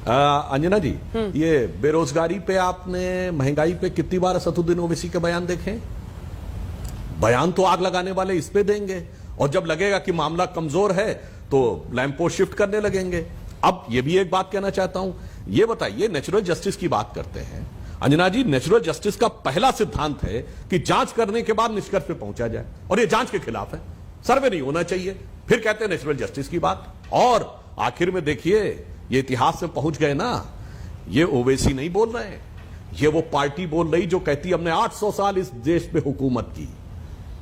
अंजना जी, ये बेरोजगारी पे आपने, महंगाई पे कितनी बार असदुद्दीन ओवैसी के बयान देखे? बयान तो आग लगाने वाले इस पे देंगे, और जब लगेगा कि मामला कमजोर है तो लैंपो शिफ्ट करने लगेंगे। अब ये भी एक बात कहना चाहता हूं, ये बताइए, नेचुरल जस्टिस की बात करते हैं अंजना जी, नेचुरल जस्टिस का पहला सिद्धांत है कि जांच करने के बाद निष्कर्ष पे पहुंचा जाए, और ये जांच के खिलाफ है, सर्वे नहीं होना चाहिए, फिर कहते हैं नेचुरल जस्टिस की बात। और आखिर में देखिए, ये इतिहास में पहुंच गए ना, ये ओवैसी नहीं बोल रहे हैं, ये वो पार्टी बोल रही जो कहती हमने 800 साल इस देश पे हुकूमत की।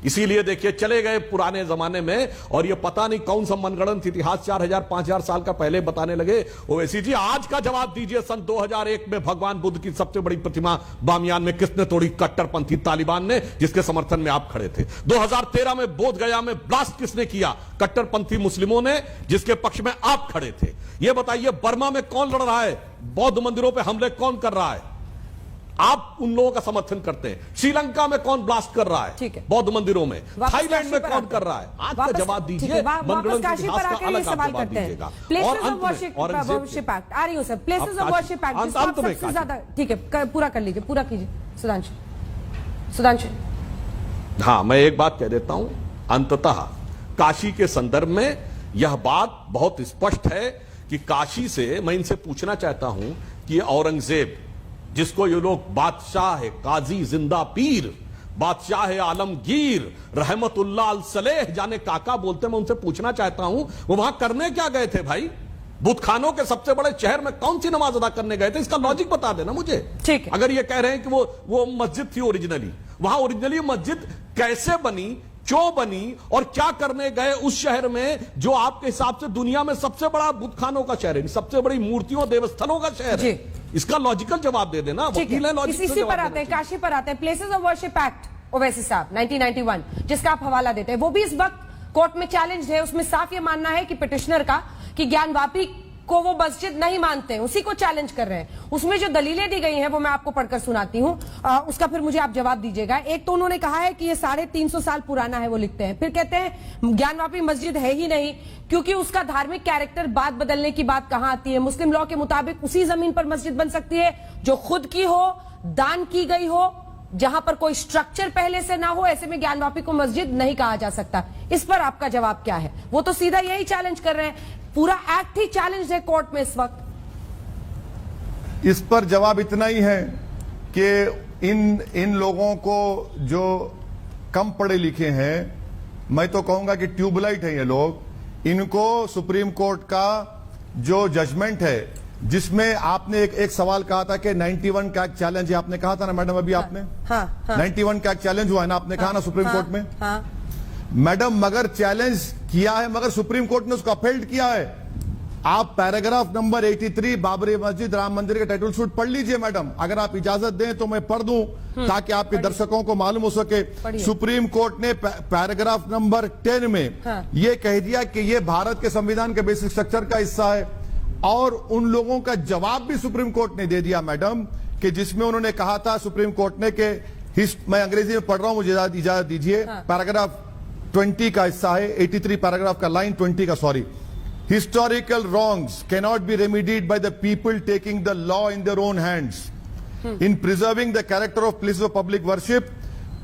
इसीलिए देखिए चले गए पुराने जमाने में, और ये पता नहीं कौन सा मनगढ़ंत इतिहास 4000-5000 साल का पहले बताने लगे। ओवैसी जी, आज का जवाब दीजिए, सन 2001 में भगवान बुद्ध की सबसे बड़ी प्रतिमा बामियान में किसने तोड़ी? कट्टरपंथी तालिबान ने, जिसके समर्थन में आप खड़े थे। 2013 में बोधगया में ब्लास्ट किसने किया? कट्टरपंथी मुस्लिमों ने, जिसके पक्ष में आप खड़े थे। यह बताइए, बर्मा में कौन लड़ रहा है? बौद्ध मंदिरों पर हमले कौन कर रहा है? आप उन लोगों का समर्थन करते हैं। श्रीलंका में कौन ब्लास्ट कर रहा है? बौद्ध मंदिरों में। थाईलैंड में कौन कर रहा है? आज का जवाब दीजिए। वापस काशी पर आके ये सवाल करते हैं। प्लेसेस ऑफ वर्शिप एक्ट, आ रही हूं sir, places of worship act सबसे ज्यादा, ठीक है, पूरा कर लीजिए, पूरा कीजिए सुधांशु। हाँ, मैं एक बात कह देता हूं, अंततः काशी के संदर्भ में यह बात बहुत स्पष्ट है कि काशी से मैं इनसे पूछना चाहता हूं कि औरंगजेब, जिसको ये लोग बादशाह है, काजी जिंदा पीर, बादशाह है आलमगीर, रहमतुल्लाह अल सलेह जाने काका बोलते, मैं उनसे पूछना चाहता हूं, वो वहां करने क्या गए थे भाई? बुतखानों के सबसे बड़े शहर में कौन सी नमाज अदा करने गए थे? इसका लॉजिक बता देना मुझे। ठीक है। अगर ये कह रहे हैं कि वो मस्जिद थी ओरिजिनली, वहां ओरिजिनली मस्जिद कैसे बनी, क्यों बनी, और क्या करने गए उस शहर में जो आपके हिसाब से दुनिया में सबसे बड़ा बुतखानों का शहर है, सबसे बड़ी मूर्तियों देवस्थलों का शहर है? इसका लॉजिकल जवाब दे देना। इसी पर आते हैं, काशी पर आते हैं। Places of worship act Owaisi साहब 1991, जिसका आप हवाला देते हैं, वो भी इस वक्त कोर्ट में चैलेंज है। उसमें साफ ये मानना है कि पिटिशनर का कि ज्ञानवापी को वो मस्जिद नहीं मानते हैं, उसी को चैलेंज कर रहे हैं। उसमें जो दलीलें दी गई हैं वो मैं आपको पढ़कर सुनाती हूं, उसका फिर मुझे आप जवाब दीजिएगा। एक तो उन्होंने कहा है कि ये 350 साल पुराना है, वो लिखते हैं। फिर कहते हैं ज्ञानवापी मस्जिद है ही नहीं, क्योंकि उसका धार्मिक कैरेक्टर, बात बदलने की बात कहां आती है? मुस्लिम लॉ के मुताबिक उसी जमीन पर मस्जिद बन सकती है जो खुद की हो, दान की गई हो, जहां पर कोई स्ट्रक्चर पहले से ना हो। ऐसे में ज्ञानवापी को मस्जिद नहीं कहा जा सकता। इस पर आपका जवाब क्या है? वो तो सीधा यही चैलेंज कर रहे हैं, पूरा एक्ट ही चैलेंज है कोर्ट में इस वक्त। इस पर जवाब इतना ही है कि इन लोगों को जो कम पढ़े लिखे हैं, मैं तो कहूंगा कि ट्यूबलाइट है ये लोग। इनको सुप्रीम कोर्ट का जो जजमेंट है, जिसमें आपने एक सवाल कहा था कि 91 का चैलेंज है, आपने कहा था ना मैडम अभी आपने? हाँ। 91 का चैलेंज हुआ है ना, आपने कहा ना सुप्रीम कोर्ट में? मैडम, मगर चैलेंज किया है, मगर सुप्रीम कोर्ट ने उसको अपहेल्ड किया है। आप पैराग्राफ नंबर 83 बाबरी मस्जिद राम मंदिर के टाइटल शूट पढ़ लीजिए मैडम, अगर आप इजाजत दें तो मैं पढ़ दूं ताकि आपके दर्शकों को मालूम हो सके। सुप्रीम कोर्ट ने पैराग्राफ नंबर 10 में यह कह दिया कि यह भारत के संविधान के बेसिक स्ट्रक्चर का हिस्सा है। और उन लोगों का जवाब भी सुप्रीम कोर्ट ने दे दिया मैडम, कि जिसमें उन्होंने कहा था सुप्रीम कोर्ट ने कि मैं अंग्रेजी में पढ़ रहा हूं, मुझे इजाजत दीजिए। पैराग्राफ 20 का हिस्सा है, 83 पैराग्राफ का, लाइन 20 का, sorry. Historical wrongs cannot be remedied by the people taking the law in their own hands. In preserving the character of places of public worship,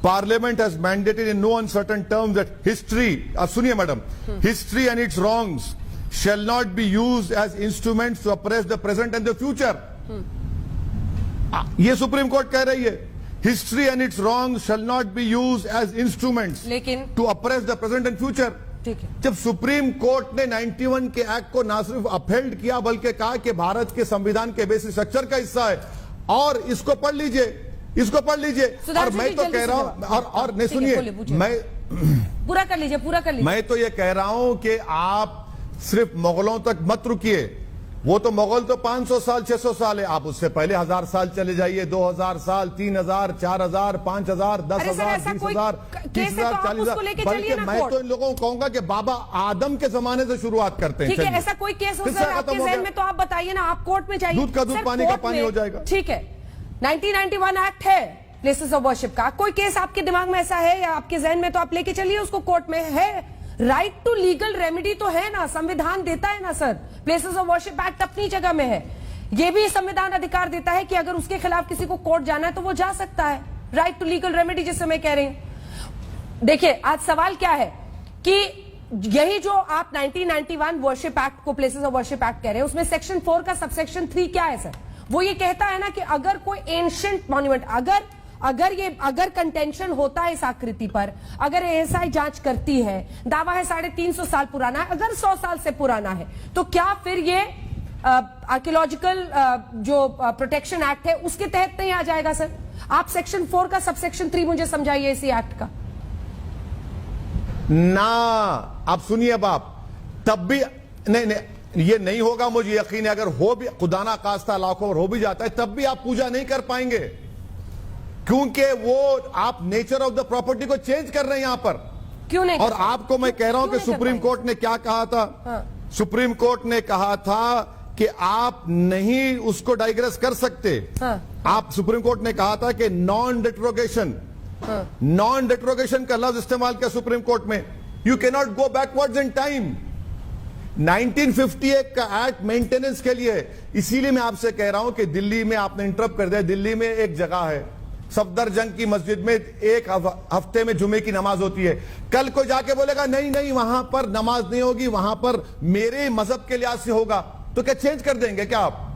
Parliament has mandated in no uncertain terms that history, suniye madam, history and its wrongs shall not be used as instruments to oppress the present and the future. ये supreme court कह रही है, history and its wrongs shall not be used as instruments to oppress the present and future. जब supreme court ने 91 के act को ना सिर्फ अपहेल्ड किया, बल्कि कहा कि भारत के संविधान के बेसिक स्ट्रक्चर का हिस्सा है, और इसको पढ़ लीजिए, इसको पढ़ लीजिए। और मैं तो कह रहा हूं, और नहीं सुनिए, मैं पूरा कर लीजिए। मैं तो ये कह रहा हूं कि आप सिर्फ मुगलों तक मत रुकिए। वो तो मुगल तो 500 साल 600 साल है, आप उससे पहले 1000 साल चले जाइए, 2000 साल, 3000, 4000, 5000, 10,000, 20,000, 30,000, 40,000। बल्कि मैं तो इन लोगों को कहूंगा कि बाबा आदम के जमाने से शुरुआत करते हैं। ठीक है, ऐसा कोई केस हो सर आपके ज़हन में तो आप बताइए ना, आप कोर्ट में जाइए। दूध का दूध, पानी का पानी हो जाएगा। ठीक है, 1991 एक्ट है प्लेसेस ऑफ वर्शिप का। कोई केस आपके दिमाग में ऐसा है या आपके जहन में, तो आप लेके चलिए उसको कोर्ट में। है राइट टू लीगल रेमेडी तो है ना, संविधान देता है ना sir. Places of worship act अपनी जगह में है। ये भी संविधान अधिकार देता है कि अगर उसके खिलाफ किसी को कोर्ट जाना है तो वो जा सकता है, राइट टू लीगल रेमेडी जिसे मैं कह रही हूं। देखिए आज सवाल क्या है कि यही जो आप 1991 वर्शिप एक्ट को प्लेसेस ऑफ वर्शिप एक्ट कह रहे हैं, उसमें सेक्शन 4 का सबसेक्शन 3 क्या है सर? वो ये कहता है ना कि अगर कोई एंशिएंट मॉन्यूमेंट, अगर कंटेंशन होता है इस आकृति पर, अगर एएसआई जांच करती है, दावा है 350 साल पुराना है, अगर 100 साल से पुराना है, तो क्या फिर ये आर्कियोलॉजिकल जो प्रोटेक्शन एक्ट है उसके तहत नहीं आ जाएगा सर? आप सेक्शन 4 का सबसेक्शन 3 मुझे समझाइए इसी एक्ट का ना। आप सुनिए बाप, तब भी नहीं, ये नहीं होगा, मुझे यकीन है। अगर हो भी, खुदा ना खास्ता लाखों और हो भी जाता है, तब भी आप पूजा नहीं कर पाएंगे, क्योंकि वो आप नेचर ऑफ द प्रॉपर्टी को चेंज कर रहे हैं यहां पर। क्यों नहीं? और आपको मैं कह रहा हूं कि सुप्रीम कोर्ट ने क्या कहा था? हाँ। सुप्रीम कोर्ट ने कहा था कि आप नहीं उसको डाइग्रेस कर सकते। हाँ। आप, सुप्रीम कोर्ट ने कहा था कि नॉन डिट्रोगेशन, नॉन डिट्रोगेशन का लफ्ज इस्तेमाल किया सुप्रीम कोर्ट में। You can not go backwards in time. 1958 का एक्ट मेंटेनेंस के लिए, इसीलिए मैं आपसे कह रहा हूं कि दिल्ली में, आपने इंटरप्ट कर दिया, दिल्ली में एक जगह है सफदरजंग की मस्जिद में एक हफ्ते में जुमे की नमाज होती है। कल को जाके बोलेगा नहीं नहीं वहां पर नमाज नहीं होगी, वहां पर मेरे मजहब के लिहाज से होगा, तो क्या चेंज कर देंगे क्या आप?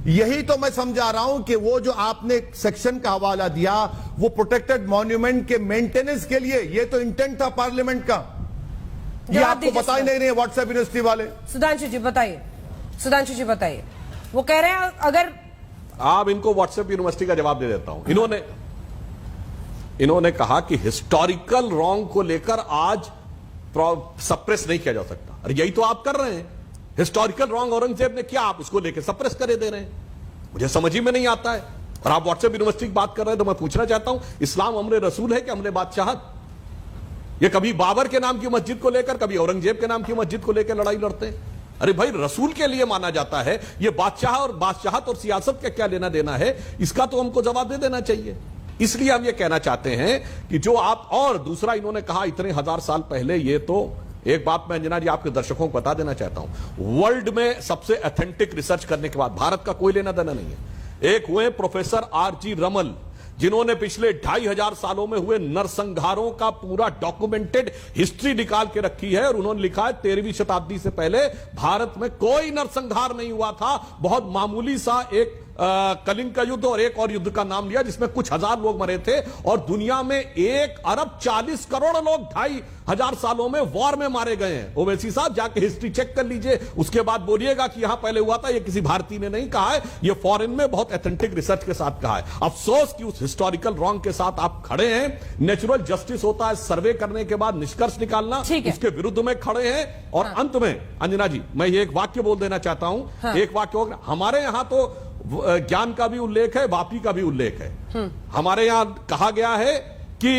यही तो मैं समझा रहा हूं कि वो जो आपने सेक्शन का हवाला दिया वो प्रोटेक्टेड मॉन्यूमेंट के मेंटेनेंस के लिए, ये तो इंटेंट था पार्लियामेंट का। ये आपको बता ही नहीं रहे व्हाट्सएप यूनिवर्सिटी वाले। सुधांशु जी बताइए, सुधांशु जी बताइए। वो कह रहे हैं अगर आप इनको व्हाट्सएप यूनिवर्सिटी का जवाब दे देता हूं। इन्होंने कहा कि हिस्टोरिकल रॉन्ग को लेकर आज सप्रेस नहीं किया जा सकता। अरे यही तो आप कर रहे हैं। हिस्टोरिकल रॉन्ग औरंगजेब ने किया, आप उसको लेकर सप्रेस करे दे रहे हैं। मुझे समझ ही में नहीं आता है। और आप व्हाट्सएप यूनिवर्सिटी की बात कर रहे हैं, तो मैं पूछना चाहता हूं, इस्लाम अमरे रसूल है कि अमरे बादशाहत? ये कभी बाबर के नाम की मस्जिद को लेकर, कभी औरंगजेब के नाम की मस्जिद को लेकर लड़ाई लड़ते हैं। अरे भाई, रसूल के लिए माना जाता है, ये बादशाह और बादशाहत और सियासत का क्या लेना देना है, इसका तो हमको जवाब दे देना चाहिए। इसलिए हम ये कहना चाहते हैं कि जो आप, और दूसरा इन्होंने कहा इतने 1000 साल पहले, ये तो एक बात मैं अंजना जी आपके दर्शकों को बता देना चाहता हूं, वर्ल्ड में सबसे ऑथेंटिक रिसर्च करने के बाद भारत का कोई लेना देना नहीं है। एक हुए प्रोफेसर आर.जी. रमल, जिन्होंने पिछले 2500 सालों में हुए नरसंहारों का पूरा डॉक्यूमेंटेड हिस्ट्री निकाल के रखी है, और उन्होंने लिखा है 13वीं शताब्दी से पहले भारत में कोई नरसंहार नहीं हुआ था। बहुत मामूली सा एक कलिंग का युद्ध और एक और युद्ध का नाम लिया जिसमें कुछ हजार लोग मरे थे, और दुनिया में 1 अरब 40 करोड़ लोग 2500 सालों में वॉर में मारे गए हैं। ओवैसी साहब जाके हिस्ट्री चेक कर लीजिए, उसके बाद बोलिएगा कि यहां पहले हुआ था। ये किसी भारतीय ने नहीं कहा है, ये फॉरेन में बहुत ऑथेंटिक रिसर्च के साथ कहा है। अफसोस कि उस हिस्टोरिकल रॉन्ग के साथ आप खड़े हैं। नेचुरल जस्टिस होता है सर्वे करने के बाद निष्कर्ष निकालना, उसके विरुद्ध में खड़े हैं। और अंत में अंजना जी, मैं ये एक वाक्य बोल देना चाहता हूं। एक वाक्य होगा, हमारे यहां तो ज्ञान का भी उल्लेख है, वापी का भी उल्लेख है। हमारे यहां कहा गया है कि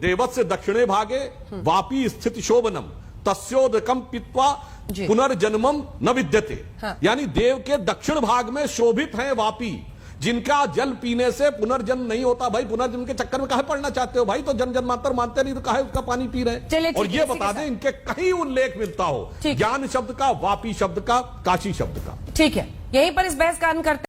देवत से दक्षिणे भागे वापी स्थित शोभनम तस्योदकम पित्वा पुनर्जन्मम न विद्यते। यानी देव के दक्षिण भाग में शोभित है वापी, जिनका जल पीने से पुनर्जन्म नहीं होता। भाई पुनर्जन्म के चक्कर में काहे पड़ना चाहते हो भाई? तो जन्म जन्मांतर मानते नहीं तो काहे उसका पानी पी रहे हैं? और ये बता दें, इनके कहीं उल्लेख मिलता हो ज्ञान शब्द का, वापी शब्द का, काशी शब्द का। ठीक है, यहीं पर इस बहस का अंत करते हैं।